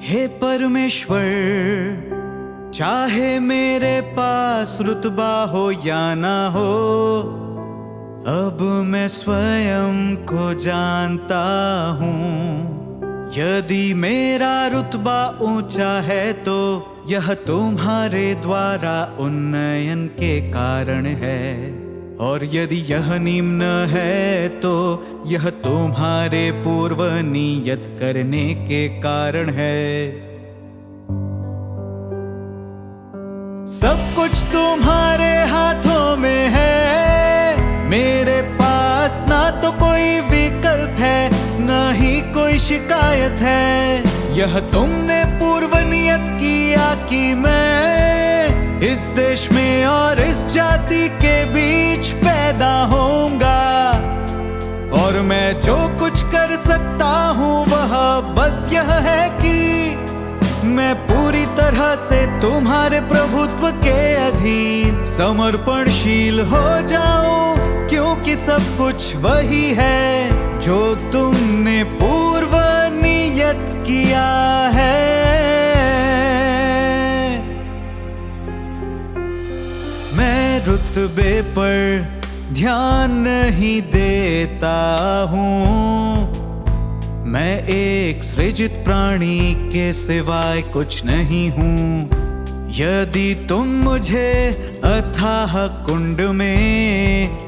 हे परमेश्वर, चाहे मेरे पास रुतबा हो या ना हो, अब मैं स्वयं को जानता हूँ। यदि मेरा रुतबा ऊंचा है तो यह तुम्हारे द्वारा उन्नयन के कारण है, और यदि यह निम्न है तो यह तुम्हारे पूर्व नियत करने के कारण है। सब कुछ तुम्हारे हाथों में है, मेरे पास ना तो कोई विकल्प है ना ही कोई शिकायत है। यह तुमने पूर्व नियत किया कि मैं इस देश में और इस जाति के बीच पैदा होऊंगा, और मैं जो कुछ कर सकता हूँ वह बस यह है कि मैं पूरी तरह से तुम्हारे प्रभुत्व के अधीन समर्पणशील हो जाऊं, क्योंकि सब कुछ वही है जो तुमने पूर्व नियत किया है। मैं रुतबे पर ध्यान नहीं देता हूँ, मैं एक सृजित प्राणी के सिवाय कुछ नहीं हूँ। यदि तुम मुझे अथाह कुंड में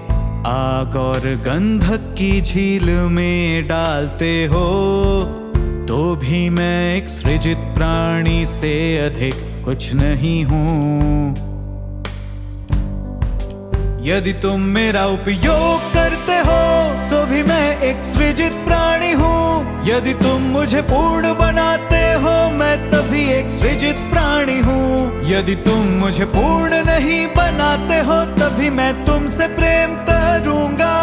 आग और गंधक की झील में डालते हो तो भी मैं एक सृजित प्राणी से अधिक कुछ नहीं हूँ। यदि तुम मेरा उपयोग करते हो तो भी मैं एक सृजित प्राणी हूँ। यदि तुम मुझे पूर्ण बनाते हो मैं तभी एक सृजित प्राणी हूँ। यदि तुम मुझे पूर्ण नहीं बनाते हो तभी मैं तुमसे प्रेम करूंगा,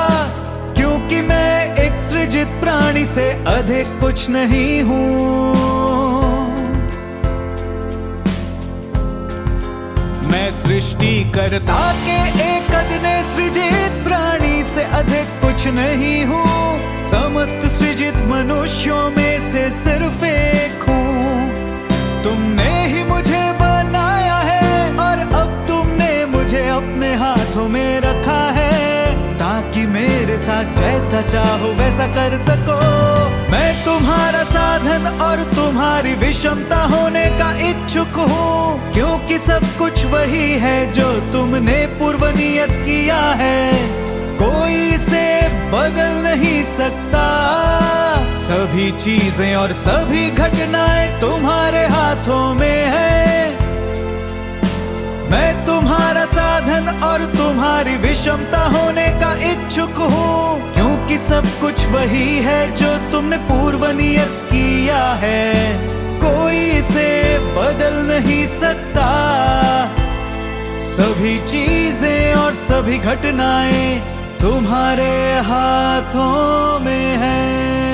क्योंकि मैं एक सृजित प्राणी से अधिक कुछ नहीं हूँ। मैं सृष्टिकर्ता के एक अदने सृजित प्राणी से अधिक कुछ नहीं हूँ। समस्त सृजित मनुष्यों में से सिर्फ एक हूँ। तुमने ही मुझे बनाया है और अब तुमने मुझे अपने हाथों में रखा है, ताकि मेरे साथ जैसा चाहो वैसा कर सको। मैं तुम्हारा साधन और तुम्हारी विषमता होने का इच्छुक हूँ, क्योंकि सब कुछ वही है जो तुमने पूर्व नियत किया है। कोई इसे बदल नहीं सकता। सभी चीजें और सभी घटनाएं तुम्हारे हाथों में है। मैं तुम्हारा साधन और तुम्हारी विषमता होने का इच्छुक हूँ, क्योंकि सब कुछ वही है जो तुमने पूर्व नियत किया है। कोई इसे बदल नहीं सकता। सभी चीजें और सभी घटनाएं तुम्हारे हाथों में है।